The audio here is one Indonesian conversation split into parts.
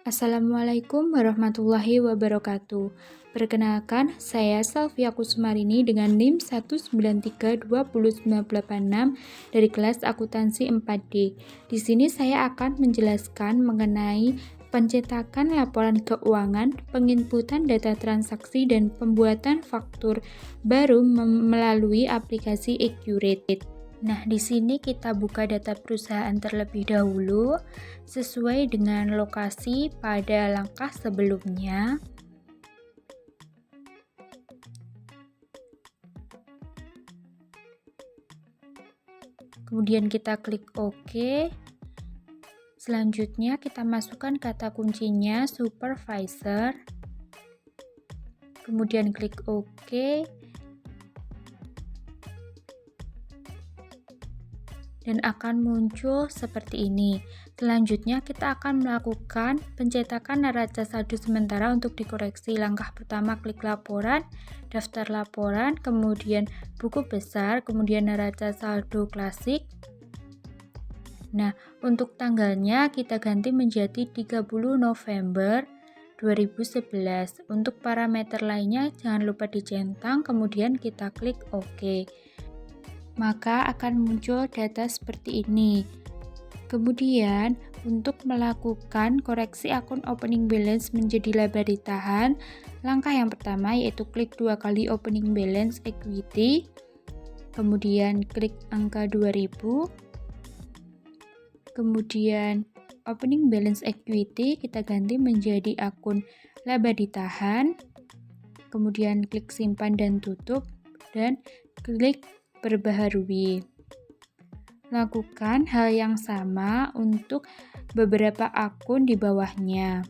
Assalamualaikum warahmatullahi wabarakatuh. Perkenalkan, saya Salvia Kusmarini dengan NIM 193209086 dari kelas akuntansi 4D. Di sini saya akan menjelaskan mengenai pencetakan laporan keuangan, penginputan data transaksi, dan pembuatan faktur baru melalui aplikasi Accurate. Nah, di sini kita buka data perusahaan terlebih dahulu sesuai dengan lokasi pada langkah sebelumnya. Kemudian kita klik OK. Selanjutnya kita masukkan kata kuncinya supervisor. Kemudian klik OK. Dan akan muncul seperti ini. Selanjutnya kita akan melakukan pencetakan neraca saldo sementara untuk dikoreksi. Langkah pertama klik laporan, daftar laporan, kemudian buku besar, kemudian neraca saldo klasik. Nah, untuk tanggalnya kita ganti menjadi 30 November 2011. Untuk parameter lainnya jangan lupa dicentang, kemudian kita klik OK. Maka akan muncul data seperti ini. Kemudian, untuk melakukan koreksi akun opening balance menjadi laba ditahan, langkah yang pertama yaitu klik 2 kali opening balance equity, kemudian klik angka 2000, kemudian opening balance equity kita ganti menjadi akun laba ditahan, kemudian klik simpan dan tutup, dan klik perbaharui. Lakukan hal yang sama untuk beberapa akun di bawahnya.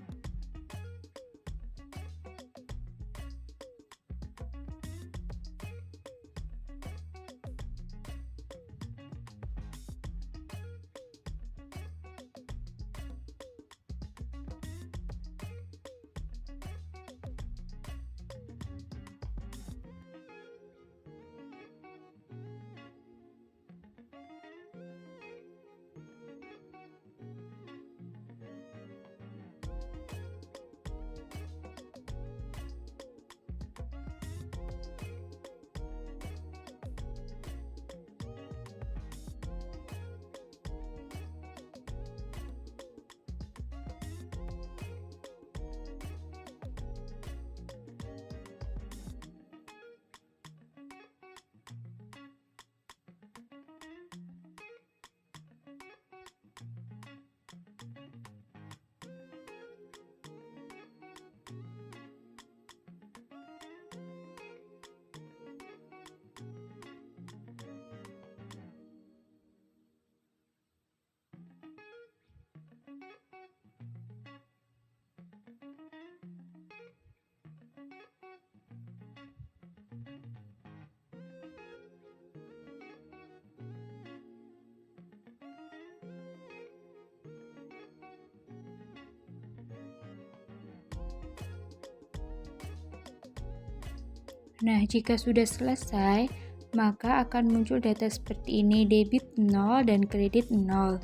Nah, jika sudah selesai, maka akan muncul data seperti ini, debit 0 dan kredit 0.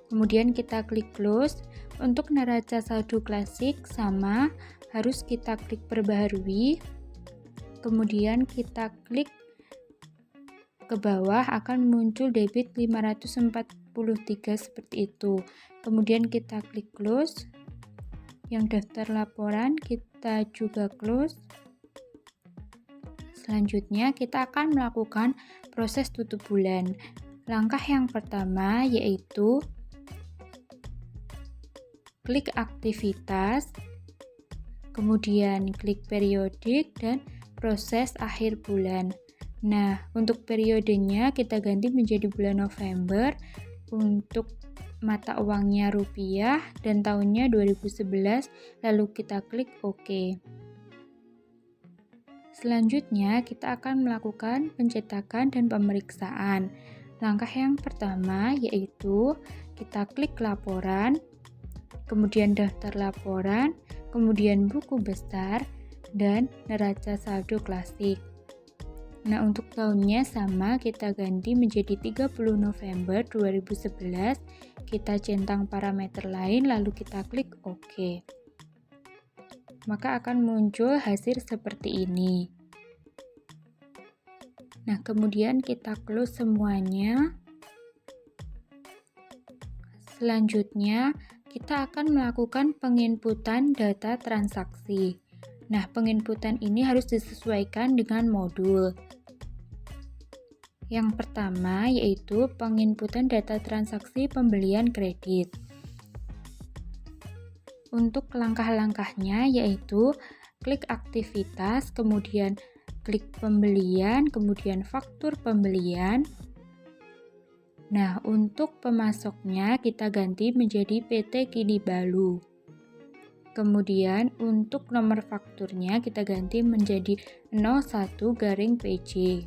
Kemudian kita klik close. Untuk neraca saldo klasik sama, harus kita klik perbaharui. Kemudian kita klik ke bawah, akan muncul debit 543 seperti itu. Kemudian kita klik close. Yang daftar laporan kita juga close. Selanjutnya kita akan melakukan proses tutup bulan. Langkah yang pertama yaitu klik aktivitas, kemudian klik periodik dan proses akhir bulan. Nah, untuk periodenya kita ganti menjadi bulan November, untuk mata uangnya rupiah dan tahunnya 2011, lalu kita klik OK. Selanjutnya, kita akan melakukan pencetakan dan pemeriksaan. Langkah yang pertama yaitu kita klik laporan, kemudian daftar laporan, kemudian buku besar, dan neraca saldo klasik. Nah, untuk tahunnya sama, kita ganti menjadi 30 November 2011. Kita centang parameter lain, lalu kita klik OK. Maka akan muncul hasil seperti ini. Nah, kemudian kita close semuanya. Selanjutnya, kita akan melakukan penginputan data transaksi. Nah, penginputan ini harus disesuaikan dengan modul. Yang pertama yaitu penginputan data transaksi pembelian kredit. Untuk langkah-langkahnya yaitu klik aktivitas, kemudian klik pembelian, kemudian faktur pembelian. Nah, untuk pemasoknya kita ganti menjadi PT Kinibalu. Kemudian untuk nomor fakturnya kita ganti menjadi 01-PJ.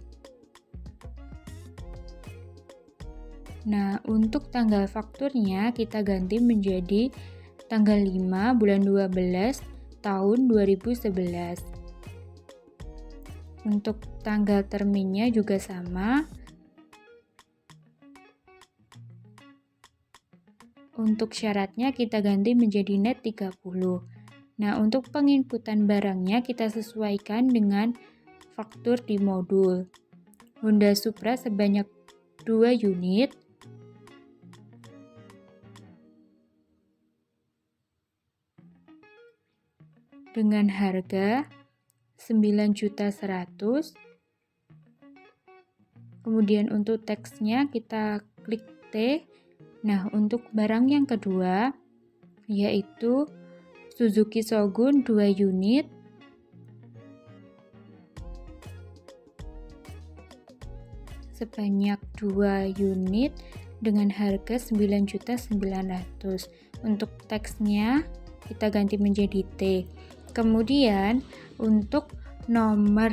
Nah, untuk tanggal fakturnya kita ganti menjadi tanggal 5 bulan 12 tahun 2011. Untuk tanggal terminnya juga sama. Untuk syaratnya kita ganti menjadi net 30. Nah, untuk penginputan barangnya kita sesuaikan dengan faktur di modul. Honda Supra sebanyak 2 unit. Dengan harga 9.100.000. Kemudian untuk teksnya kita klik T. Nah, untuk barang yang kedua yaitu Suzuki Shogun 2 unit. Sebanyak 2 unit dengan harga 9.900.000. Untuk teksnya kita ganti menjadi T. Kemudian untuk nomor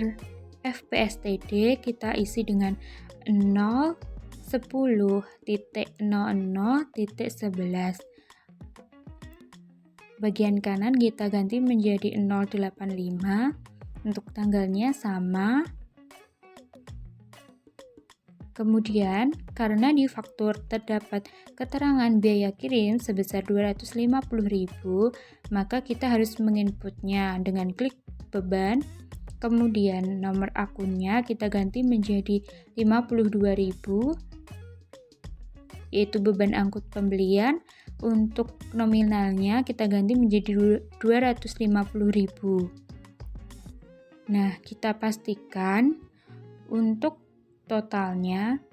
FPSTD kita isi dengan 010.00.11. Bagian kanan kita ganti menjadi 085. Untuk tanggalnya sama. Kemudian, karena di faktur terdapat keterangan biaya kirim sebesar 250.000, maka kita harus menginputnya dengan klik beban. Kemudian nomor akunnya kita ganti menjadi 52.000, yaitu beban angkut pembelian. Untuk nominalnya kita ganti menjadi 250.000. Nah, kita pastikan untuk totalnya.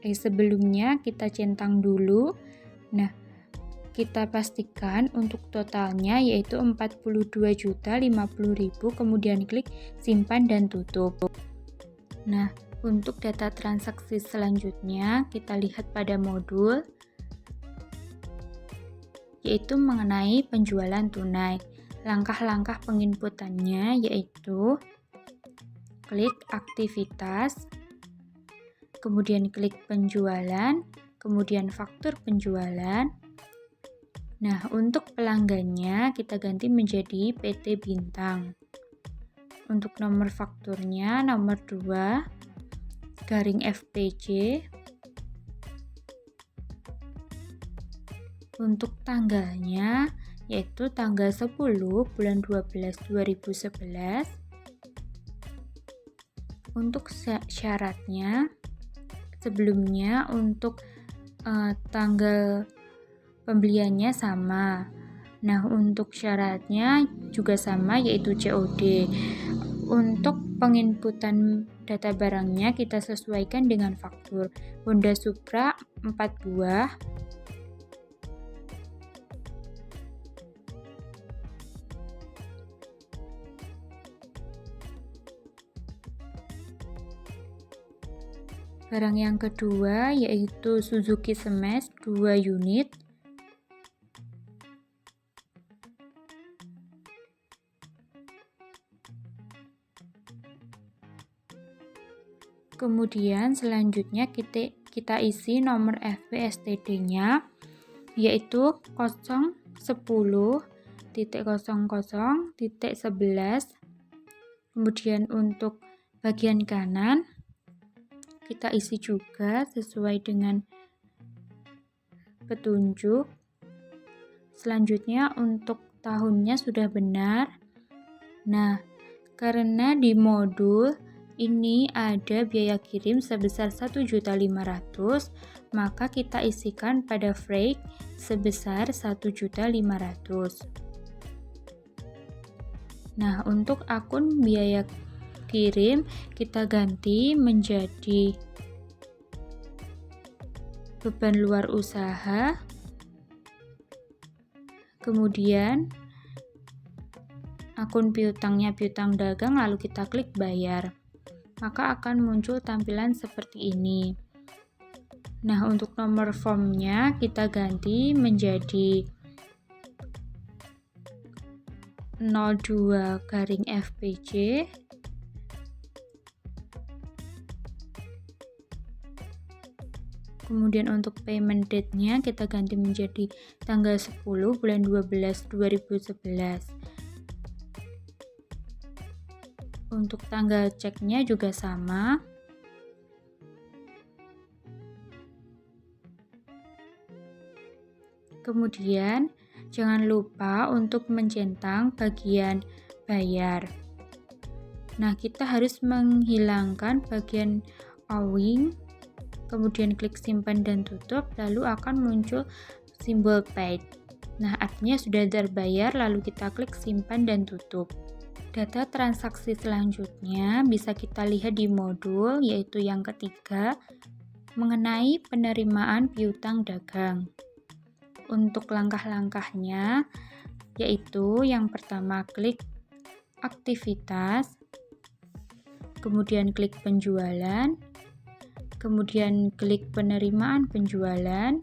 Sebelumnya kita centang dulu. Nah, kita pastikan untuk totalnya yaitu 42.050.000, kemudian klik simpan dan tutup. Nah, untuk data transaksi selanjutnya kita lihat pada modul yaitu mengenai penjualan tunai. Langkah-langkah penginputannya yaitu klik aktivitas, kemudian klik penjualan, kemudian faktur penjualan. Nah, untuk pelanggannya kita ganti menjadi PT Bintang. Untuk nomor fakturnya nomor 2-FPJ. Untuk tanggalnya yaitu tanggal 10 bulan 12 2011. Untuk syaratnya sebelumnya untuk tanggal pembeliannya sama. Nah, untuk syaratnya juga sama yaitu COD. Untuk penginputan data barangnya kita sesuaikan dengan faktur. Honda Supra 4 buah. Barang yang kedua yaitu Suzuki Smash 2 unit. Kemudian selanjutnya kita isi nomor FPSTD-nya yaitu 010.00.11. Kemudian untuk Bagian kanan kita isi juga sesuai dengan petunjuk. Selanjutnya untuk tahunnya sudah benar. Nah, karena di modul ini ada biaya kirim sebesar 1.500.000, maka kita isikan pada freight sebesar 1.500.000. Nah, untuk akun biaya kirim kita ganti menjadi beban luar usaha. Kemudian akun piutangnya piutang dagang, lalu kita klik bayar. Maka akan muncul tampilan seperti ini. Nah, untuk nomor formnya kita ganti menjadi 02-FPJ. Kemudian untuk payment date-nya kita ganti menjadi tanggal 10 bulan 12 2011. Untuk tanggal ceknya juga sama. Kemudian jangan lupa untuk mencentang bagian bayar. Nah, kita harus menghilangkan bagian owing. Kemudian klik simpan dan tutup, lalu akan muncul simbol paid. Nah, artinya sudah terbayar, lalu kita klik simpan dan tutup. Data transaksi selanjutnya bisa kita lihat di modul, yaitu yang ketiga, mengenai penerimaan piutang dagang. Untuk langkah-langkahnya, yaitu yang pertama klik aktivitas, kemudian klik penjualan, kemudian klik penerimaan penjualan.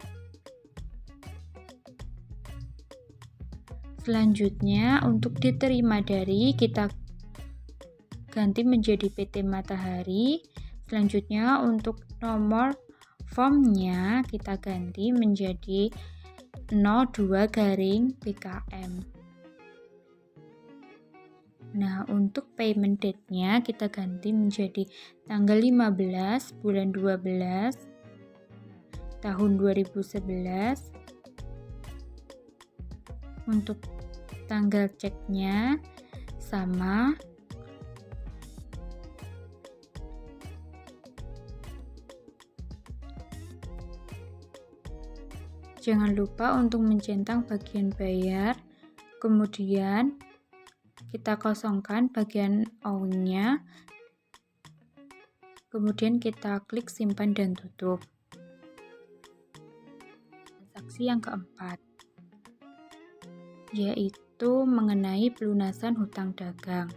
Selanjutnya untuk diterima dari kita ganti menjadi PT Matahari. Selanjutnya untuk nomor formnya kita ganti menjadi 02-PKM. Nah, untuk payment date-nya kita ganti menjadi tanggal 15 bulan 12 tahun 2011. Untuk tanggal ceknya sama. Jangan lupa untuk mencentang bagian bayar. Kemudian kita kosongkan bagian owing-nya. Kemudian kita klik simpan dan tutup. Transaksi yang keempat, yaitu mengenai pelunasan hutang dagang.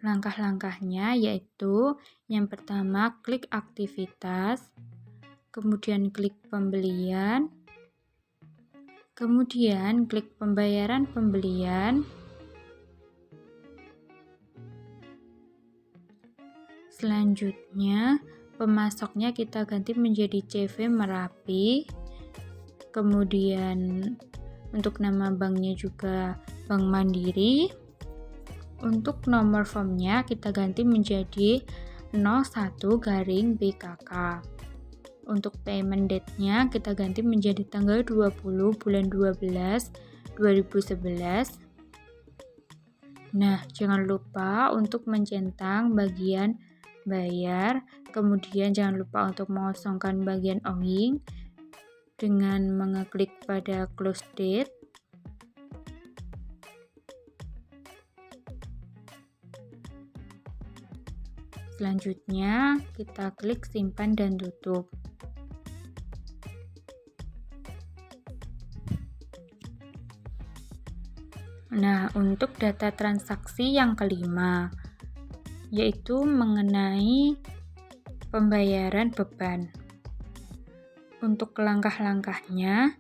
Langkah-langkahnya yaitu yang pertama klik aktivitas, kemudian klik pembelian, kemudian klik pembayaran pembelian. Selanjutnya, pemasoknya kita ganti menjadi CV Merapi. Kemudian untuk nama banknya juga Bank Mandiri. Untuk nomor formnya kita ganti menjadi 01-BKK. Untuk payment date-nya kita ganti menjadi tanggal 20 bulan 12 2011. Nah, jangan lupa untuk mencentang bagian bayar, kemudian jangan lupa untuk mengosongkan bagian owing dengan mengeklik pada close date. Selanjutnya kita klik simpan dan tutup. Nah, untuk data transaksi yang kelima, yaitu mengenai pembayaran beban. Untuk langkah-langkahnya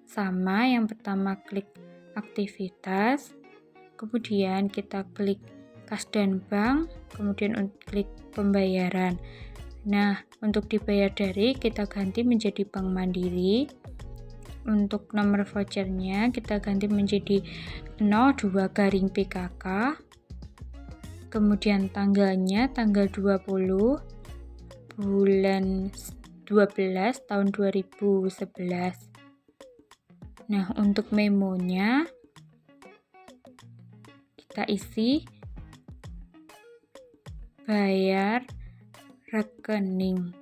sama, yang pertama klik aktivitas, kemudian kita klik kas dan bank, kemudian klik pembayaran. Nah, untuk dibayar dari kita ganti menjadi Bank Mandiri. Untuk nomor vouchernya kita ganti menjadi 02-PKK. kemudian tanggalnya tanggal 20 bulan 12 tahun 2011. Nah, untuk memonya kita isi bayar rekening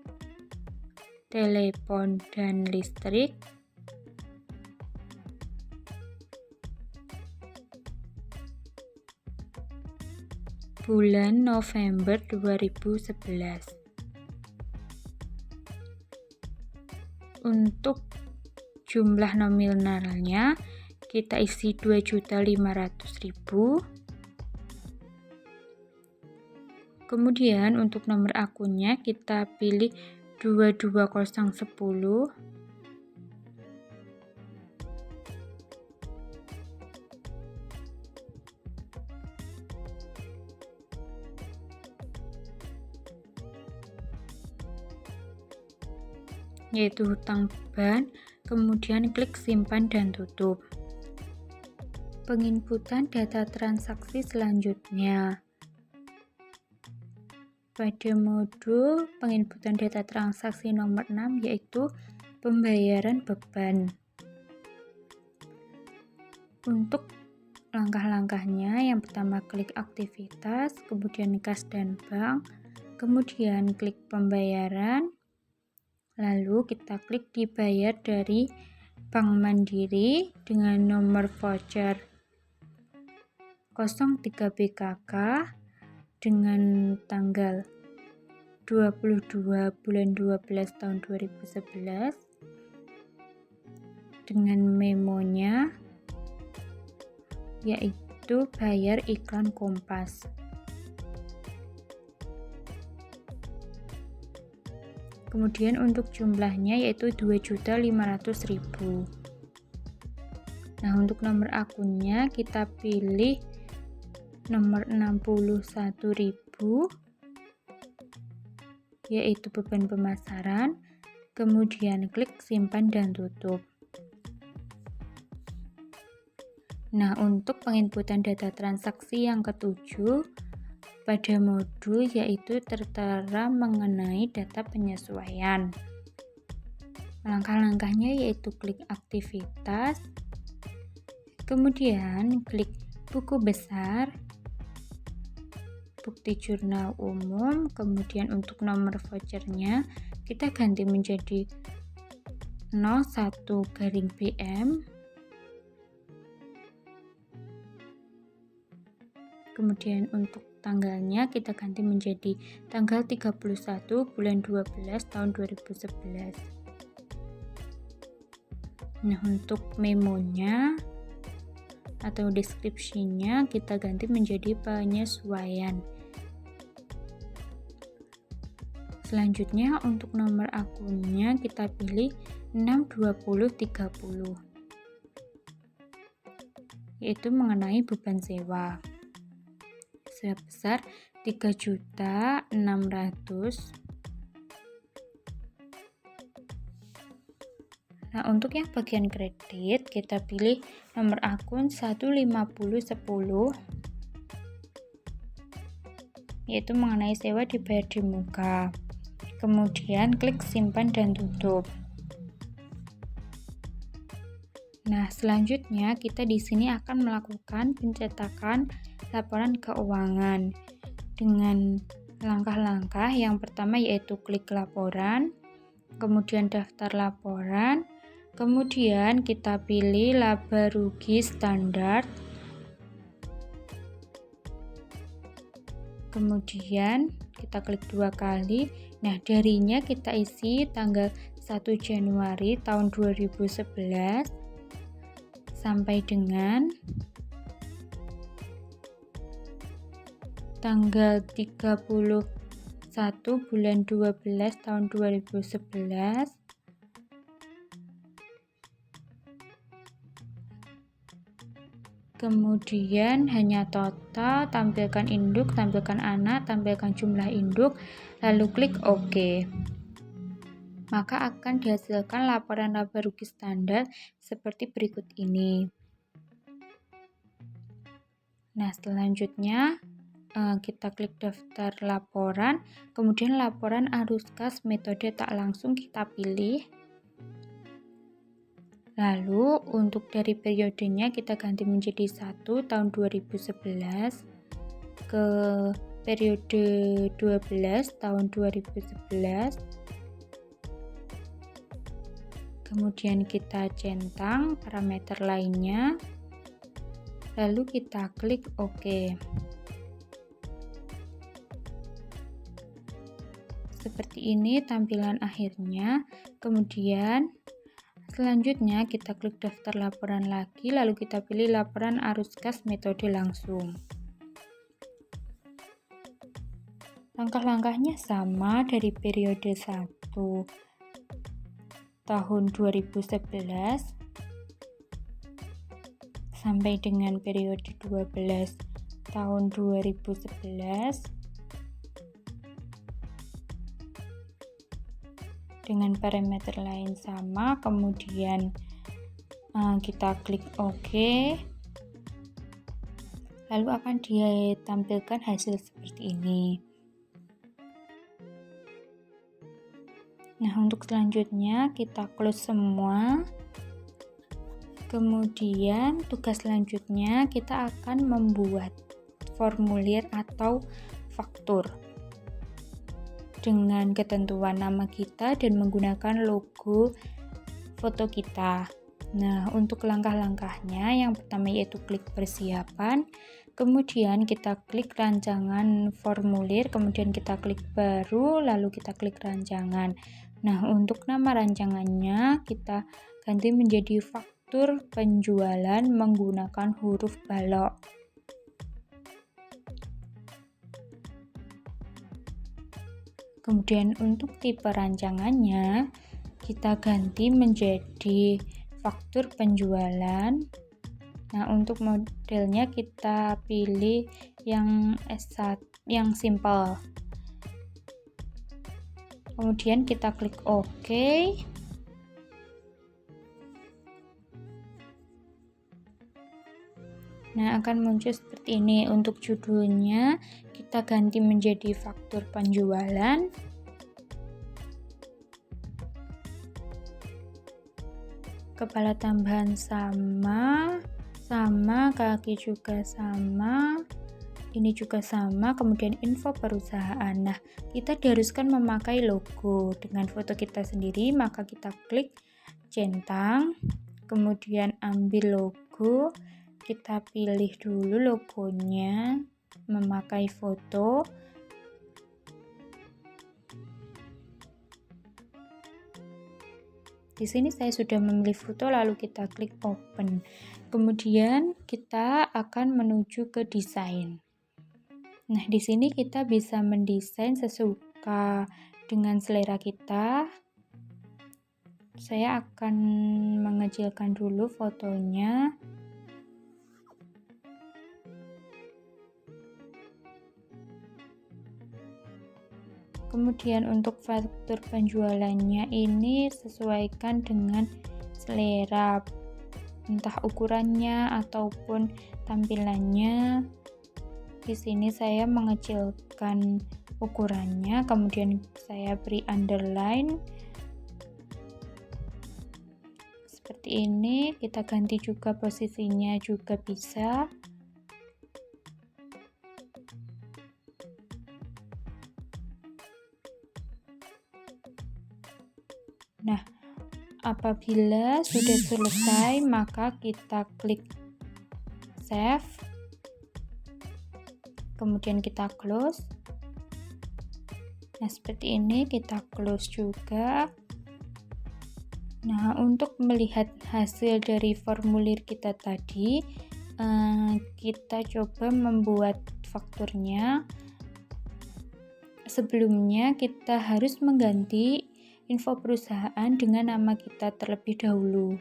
telepon dan listrik bulan November 2011. Untuk jumlah nominalnya kita isi 2.500.000. Kemudian untuk nomor akunnya kita pilih 22010. Yaitu hutang beban, kemudian klik simpan dan tutup. Penginputan data transaksi selanjutnya. Pada modul penginputan data transaksi nomor 6 yaitu pembayaran beban. Untuk langkah-langkahnya, yang pertama klik aktivitas, kemudian kas dan bank, kemudian klik pembayaran, lalu kita klik dibayar dari Bank Mandiri dengan nomor voucher 03 BKK dengan tanggal 22 bulan 12 tahun 2011 dengan memonya yaitu bayar iklan Kompas. Kemudian untuk jumlahnya yaitu 2.500.000. Nah, untuk nomor akunnya kita pilih nomor 61.000 yaitu beban pemasaran, kemudian klik simpan dan tutup. Nah, untuk penginputan data transaksi yang ketujuh pada modul yaitu tertera mengenai data penyesuaian. Langkah-langkahnya yaitu klik aktivitas, kemudian klik buku besar, bukti jurnal umum, kemudian untuk nomor vouchernya kita ganti menjadi 01-BM, kemudian untuk tanggalnya kita ganti menjadi tanggal 31 bulan 12 tahun 2011. Nah, untuk memonya atau deskripsinya kita ganti menjadi penyesuaian. Selanjutnya untuk nomor akunnya kita pilih 62030 yaitu mengenai beban sewa sebesar 3.600.000. Nah, untuk yang bagian kredit kita pilih nomor akun 15010 yaitu mengenai sewa dibayar di muka. Kemudian klik simpan dan tutup. Nah, selanjutnya kita di sini akan melakukan pencetakan laporan keuangan dengan langkah-langkah. Yang pertama yaitu klik laporan, kemudian daftar laporan, kemudian kita pilih laba rugi standar, kemudian kita klik 2 kali. Nah, darinya kita isi tanggal 1 Januari tahun 2011 sampai dengan tanggal 31 bulan 12 tahun 2011. Kemudian hanya total, tampilkan induk, tampilkan anak, tampilkan jumlah induk, lalu klik OK. Maka akan dihasilkan laporan laba rugi standar seperti berikut ini. Nah, selanjutnya kita klik daftar laporan, kemudian laporan arus kas metode tak langsung kita pilih. Lalu untuk dari periodenya kita ganti menjadi 1 tahun 2011, ke periode 12 tahun 2011. Kemudian kita centang parameter lainnya, lalu kita klik OK. Seperti ini tampilan akhirnya. Kemudian selanjutnya kita klik daftar laporan lagi, lalu kita pilih laporan arus kas metode langsung. Langkah-langkahnya sama dari periode 1 tahun 2011 sampai dengan periode 12 tahun 2011 dengan parameter lain sama. Kemudian kita klik OK, lalu akan ditampilkan hasil seperti ini. Nah, untuk selanjutnya kita close semua. Kemudian tugas selanjutnya kita akan membuat formulir atau faktur dengan ketentuan nama kita dan menggunakan logo foto kita. Nah, untuk langkah-langkahnya yang pertama yaitu klik persiapan, kemudian kita klik rancangan formulir, kemudian kita klik baru, lalu kita klik rancangan. Nah, untuk nama rancangannya kita ganti menjadi faktur penjualan menggunakan huruf balok. Kemudian untuk tipe rancangannya kita ganti menjadi faktur penjualan. Nah, untuk modelnya kita pilih yang S1, yang simple. Kemudian kita klik OK. Nah, akan muncul seperti ini. Untuk judulnya kita ganti menjadi faktur penjualan. Kepala tambahan sama, kaki juga sama, ini juga sama, kemudian info perusahaan. Nah, kita diharuskan memakai logo dengan foto kita sendiri, maka kita klik centang, kemudian ambil logo, kita pilih dulu logonya, memakai foto. Di sini saya sudah memilih foto, lalu kita klik open. Kemudian kita akan menuju ke desain. Nah, di sini kita bisa mendesain sesuka dengan selera kita. Saya akan mengecilkan dulu fotonya. Kemudian untuk faktur penjualannya ini sesuaikan dengan selera, entah ukurannya ataupun tampilannya. Di sini saya mengecilkan ukurannya, kemudian saya beri underline. Seperti ini, kita ganti juga posisinya juga bisa. Nah, apabila sudah selesai, maka kita klik save. Kemudian kita close. Nah, seperti ini kita close juga. Nah, untuk melihat hasil dari formulir kita tadi, kita coba membuat fakturnya. Sebelumnya kita harus mengganti info perusahaan dengan nama kita terlebih dahulu.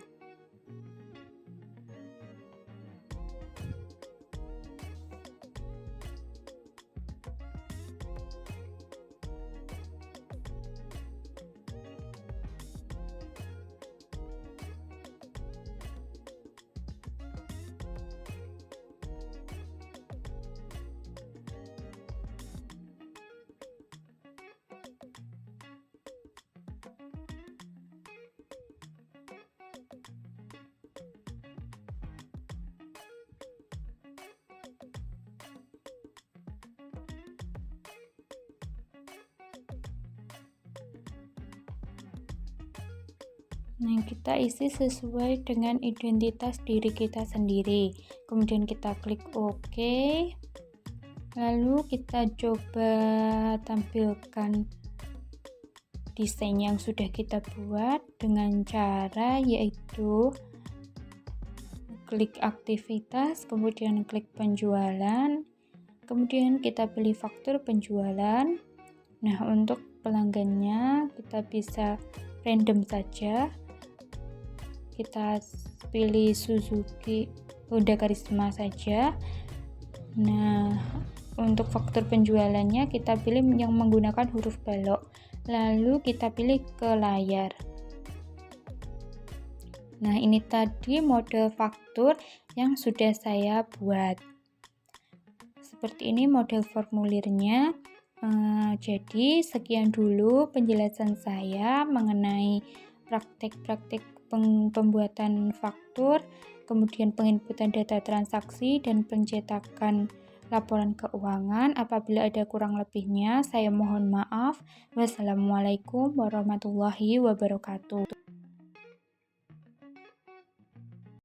Nah, kita isi sesuai dengan identitas diri kita sendiri. Kemudian kita klik OK. Lalu kita coba tampilkan desain yang sudah kita buat dengan cara yaitu klik aktivitas, kemudian klik penjualan, kemudian kita pilih faktur penjualan. Nah, untuk pelanggannya kita bisa random saja, kita pilih Suzuki Honda Karisma saja. Nah, untuk faktur penjualannya kita pilih yang menggunakan huruf balok, lalu kita pilih ke layar. Nah, ini tadi model faktur yang sudah saya buat. Seperti ini model formulirnya. Jadi sekian dulu penjelasan saya mengenai praktik-praktik pembuatan faktur, kemudian penginputan data transaksi dan pencetakan laporan keuangan. Apabila ada kurang lebihnya, saya mohon maaf. Wassalamualaikum warahmatullahi wabarakatuh.